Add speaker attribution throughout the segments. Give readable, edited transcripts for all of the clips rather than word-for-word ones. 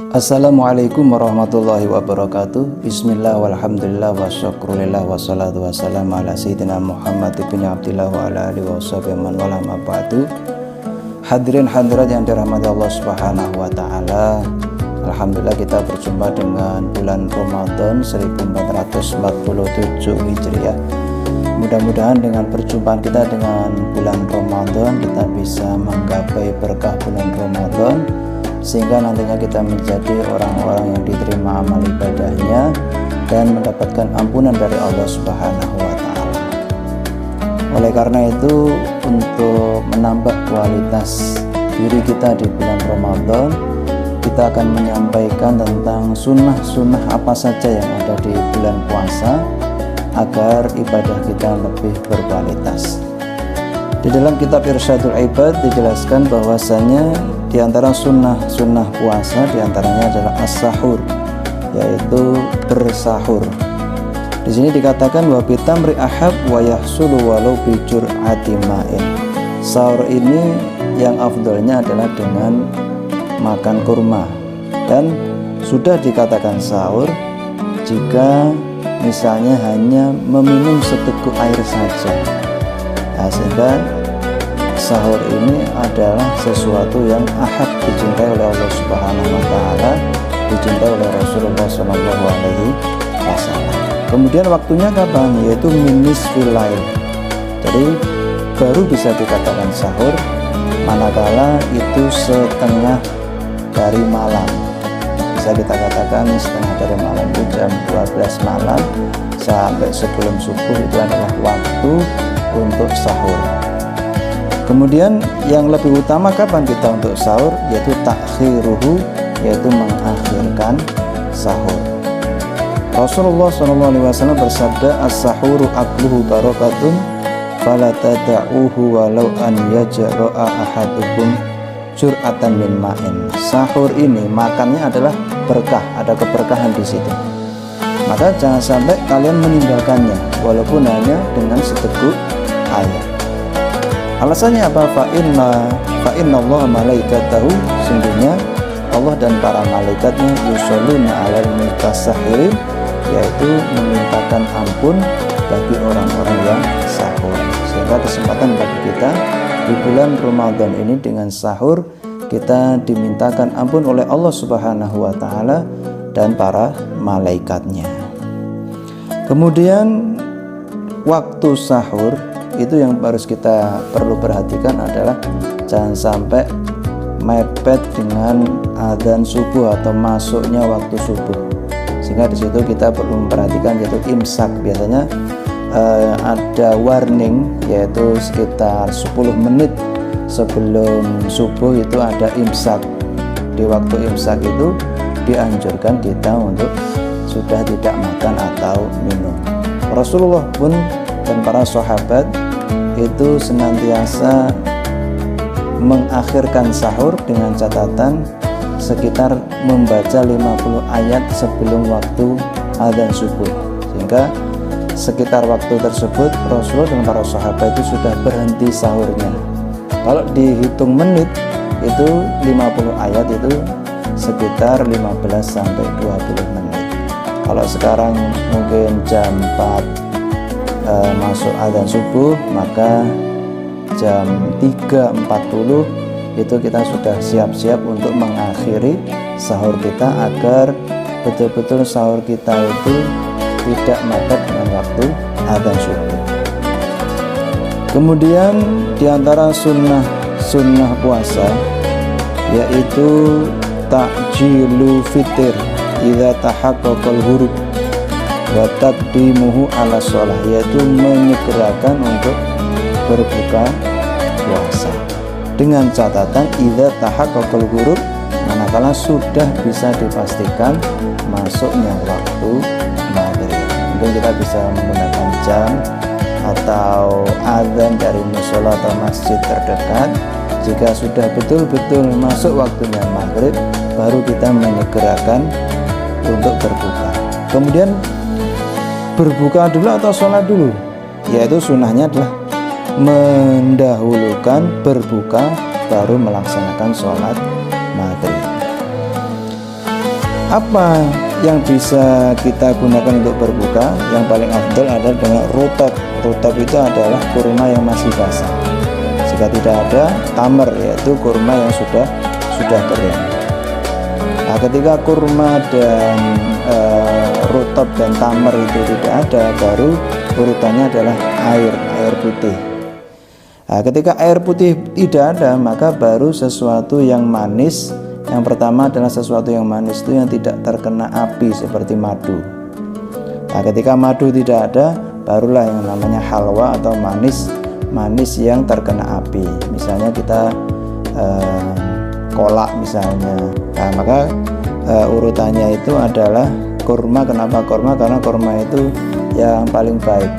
Speaker 1: Assalamualaikum warahmatullahi wabarakatuh. Bismillah walhamdulillah wa syukrulillah wa salatu wassalamu ala sayyidina Muhammad ibn Abdillah wa ala alihi wa sahbihi man wala ma ba'du. Hadirin hadirat yang dirahmati Allah Subhanahu wa taala. Alhamdulillah kita berjumpa dengan bulan Ramadan 1447 Hijriah. Mudah-mudahan dengan perjumpaan kita dengan bulan Ramadan kita bisa menggapai berkah bulan Ramadan, sehingga nantinya kita menjadi orang-orang yang diterima amal ibadahnya dan mendapatkan ampunan dari Allah Subhanahu wa taala. Oleh karena itu, untuk menambah kualitas diri kita di bulan Ramadan, kita akan menyampaikan tentang sunnah-sunnah apa saja yang ada di bulan puasa agar ibadah kita lebih berkualitas. Di dalam kitab Irsyadul Ibad dijelaskan bahwasanya di antara sunnah puasa diantaranya adalah as-sahur, yaitu bersahur. Di sini dikatakan wa bitamri ahab wa yahsulu walau bi jur'ati ma'in. Sahur ini yang afdolnya adalah dengan makan kurma, dan sudah dikatakan sahur jika misalnya hanya meminum seteguk air saja. Sehingga sahur ini adalah sesuatu yang ahad, dicintai oleh Allah Subhanahu wa taala, dicintai oleh Rasulullah Shallallahu alaihi wasallam. Kemudian waktunya kapan? Yaitu minis filail. Jadi baru bisa dikatakan sahur manakala itu setengah dari malam. Bisa kita katakan setengah dari malam itu jam 12 malam sampai sebelum subuh, itu adalah waktu untuk sahur. Kemudian yang lebih utama kapan kita untuk sahur, yaitu takhiruhu, yaitu mengakhirkan sahur. Rasulullah SAW bersabda, as-sahuru akluhu barakatun fala tada'uhu walau an yajra'a ahadukum jur'atan min ma'in. Sahur ini makannya adalah berkah, ada keberkahan di situ. Maka jangan sampai kalian meninggalkannya walaupun hanya dengan seteguk air. Alasannya apa? Fa inna Allah malaikatahu, sungguhnya Allah dan para malaikatnya yusholluna alal mutasahirin, yaitu memintakan ampun bagi orang-orang yang sahur. Sehingga kesempatan bagi kita di bulan Ramadan ini dengan sahur kita dimintakan ampun oleh Allah Subhanahu wa taala dan para malaikatnya. Kemudian waktu sahur itu yang harus kita perlu perhatikan adalah jangan sampai mepet dengan adzan subuh atau masuknya waktu subuh, sehingga di situ kita perlu memperhatikan yaitu imsak. Biasanya ada warning, yaitu sekitar 10 menit sebelum subuh itu ada imsak. Di waktu imsak itu dianjurkan kita untuk sudah tidak makan atau minum. Rasulullah pun dan para sahabat itu senantiasa mengakhirkan sahur dengan catatan sekitar membaca 50 ayat sebelum waktu adzan subuh, sehingga sekitar waktu tersebut Rasulullah dan para sahabat itu sudah berhenti sahurnya. Kalau dihitung menit itu 50 ayat itu sekitar 15 sampai 20 menit. Kalau sekarang mungkin jam 4 masuk adzan subuh, maka jam 3.40 itu kita sudah siap-siap untuk mengakhiri sahur kita agar betul-betul sahur kita itu tidak mepet dengan waktu adzan subuh. Kemudian diantara sunnah puasa yaitu ta'jilu fitir idza tahaqqaqal huruf wa taqdimuhu ala shalah, yaitu menyegerakan untuk berbuka puasa dengan catatan idza tahaqqaqal huruf, manakala sudah bisa dipastikan masuknya waktu maghrib. Mungkin kita bisa menggunakan jam atau azan dari musola atau masjid terdekat. Jika sudah betul-betul masuk waktunya maghrib, baru kita menyegerakan untuk berbuka. Kemudian berbuka dulu atau sholat dulu, yaitu sunnahnya adalah mendahulukan berbuka baru melaksanakan sholat maghrib. Apa yang bisa kita gunakan untuk berbuka? Yang paling afdal adalah dengan rutab. Rutab itu adalah kurma yang masih basah. Jika tidak ada, tamar, yaitu kurma yang sudah kering. Nah, ketika kurma dan rutab dan tamar itu tidak ada, baru urutannya adalah air putih. Nah, ketika air putih tidak ada, maka baru sesuatu yang manis. Yang pertama adalah sesuatu yang manis itu yang tidak terkena api seperti madu. Nah, ketika madu tidak ada, barulah yang namanya halwa atau manis yang terkena api. Misalnya kita kolak misalnya. Nah, maka urutannya itu adalah kurma. Kenapa kurma? Karena kurma itu yang paling baik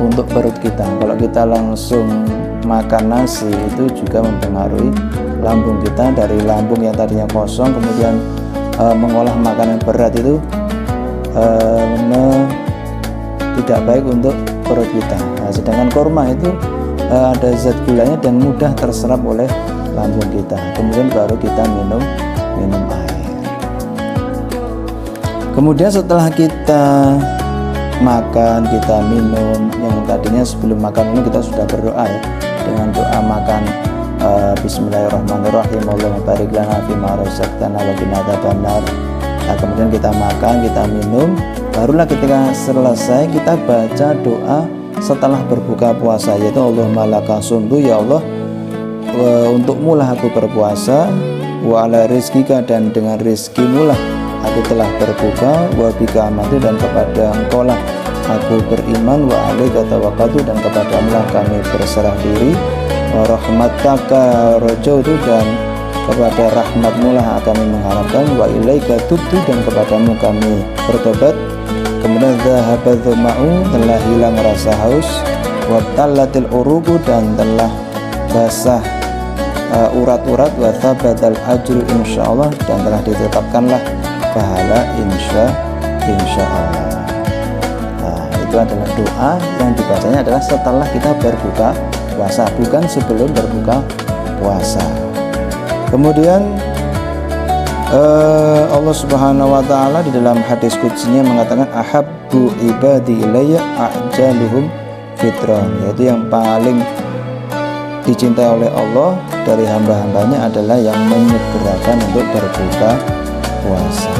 Speaker 1: untuk perut kita. Kalau kita langsung makan nasi itu juga mempengaruhi lambung kita. Dari lambung yang tadinya kosong kemudian mengolah makanan berat itu tidak baik untuk perut kita. Nah, sedangkan kurma itu ada zat gulanya dan mudah terserap oleh lambung kita. Kemudian baru kita minum air. Kemudian setelah kita makan, kita minum, yang tadinya sebelum makan ini kita sudah berdoa ya, dengan doa makan Bismillahirrahmanirrahim, Allahumma barik lana fima razaqtana wa qina adzabannar. Nah, kemudian kita makan, kita minum, barulah ketika selesai kita baca doa setelah berbuka puasa, yaitu Allahumma laka sumtu, ya Allah untukmu lah aku berpuasa, wa ala rizkika, dan dengan rizkimu lah aku telah berbuka, wa bika amantu, dan kepada engkau lah aku beriman, wa alaika tawakkaltu, dan kepadamu lah kami berserah diri, wa rahmataka rajautu, dan kepada rahmatmu lah kami mengharapkan, wa ilaika tubtu, dan kepadamu kami bertobat. Kemudian dhahaba dzama'u, telah hilang rasa haus, wa tallatil uruqu, dan telah basah urat-urat, wa thabatal ajru insyaallah, dan telah ditetapkanlah pahala insyaallah. Nah, itu adalah doa yang dibacanya adalah setelah kita berbuka puasa, bukan sebelum berbuka puasa. Kemudian Allah Subhanahu wa taala di dalam hadis qudsinya mengatakan ahabbu ibadi ilayya ajaluhum fitran, yaitu yang paling dicintai oleh Allah dari hamba-hambanya adalah yang menyegerakan untuk berbuka puasa.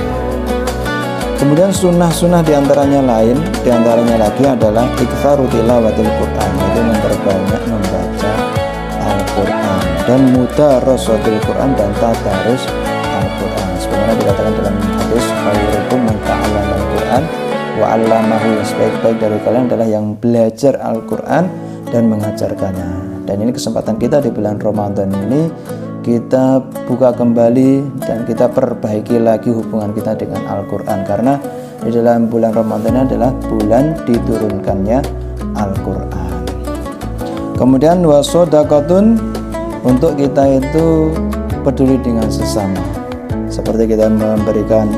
Speaker 1: Kemudian sunnah-sunnah diantaranya lagi adalah iktsaru tilawatil Quran, yaitu memperbanyak membaca Al-Quran, dan mudarasatil Quran, dan tadarus Al-Quran. Sebagaimana dikatakan dalam hadis, khairukum man ta'allama Al-Quran wa 'allamahu, sebaik-baik dari kalian adalah yang belajar Al-Quran dan mengajarkannya. Dan ini kesempatan kita di bulan Ramadan ini, kita buka kembali dan kita perbaiki lagi hubungan kita dengan Al-Quran, karena di dalam bulan Ramadan adalah bulan diturunkannya Al-Quran. Kemudian wasodakotun, untuk kita itu peduli dengan sesama, seperti kita memberikan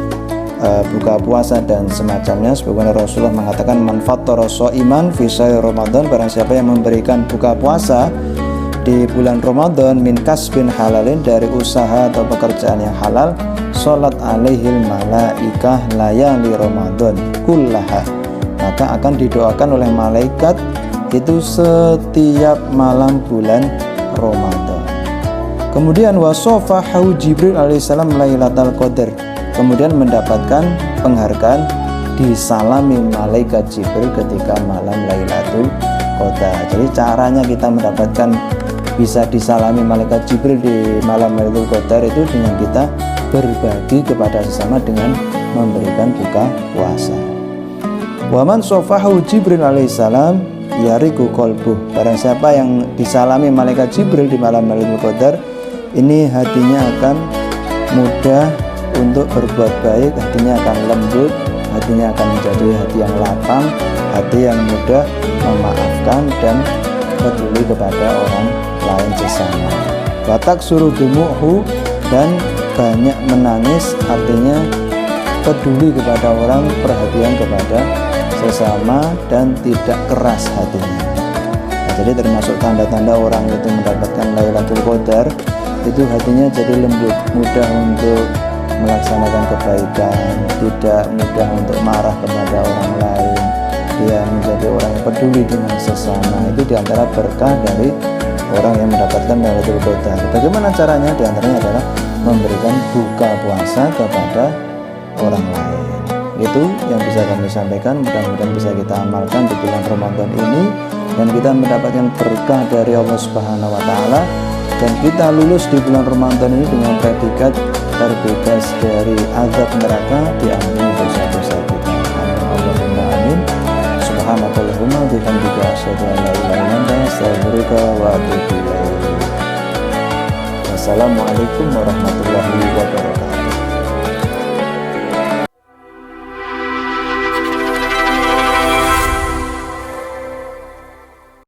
Speaker 1: buka puasa dan semacamnya. Sebagaimana Rasulullah mengatakan, man fattara shaiman fi syahr Ramadan, barang siapa yang memberikan buka puasa di bulan Ramadan min kasbin halalin, dari usaha atau pekerjaan yang halal, sholat alaihil malaikah layali Ramadan kullaha, maka akan didoakan oleh malaikat itu setiap malam bulan Ramadan. Kemudian wasofahu Jibril alaihissalam lailatul qadar, kemudian mendapatkan penghargaan disalami malaikat Jibril ketika malam Lailatul Qadar. Jadi caranya kita mendapatkan bisa disalami malaikat Jibril di malam Lailatul Qadar itu dengan kita berbagi kepada sesama dengan memberikan buka puasa. Waman sofahu Jibril alaihissalam yariku kolbuh, barang siapa yang disalami malaikat Jibril di malam Lailatul Qadar, ini hatinya akan mudah untuk berbuat baik, hatinya akan lembut, hatinya akan menjadi hati yang lapang, hati yang mudah memaafkan dan peduli kepada orang lain sesama. Batak suruh dumuhu, dan banyak menangis, artinya peduli kepada orang, perhatian kepada sesama, dan tidak keras hatinya. Nah, jadi termasuk tanda-tanda orang itu mendapatkan Lailatul Qadar, itu hatinya jadi lembut, mudah untuk melaksanakan kebaikan, tidak mudah untuk marah kepada orang lain, dia menjadi orang yang peduli dengan sesama. Itu diantara berkah dari orang yang mendapatkan Lailatul Qadar. Bagaimana caranya? Diantaranya adalah memberikan buka puasa kepada orang lain. Itu yang bisa kami sampaikan, mudah-mudahan bisa kita amalkan di bulan Ramadan ini, dan kita mendapatkan berkah dari Allah Subhanahu wa Ta'ala, dan kita lulus di bulan Ramadan ini dengan predikat terbebas dari azab neraka, diampuni dosa-dosa kita. Amin Allahumma amin. Subhanakallahumma wa bihamdika asyhadu an la ilaha illa anta astaghfiruka wa atubu ilaik. Wassalamualaikum warahmatullahi wabarakatuh.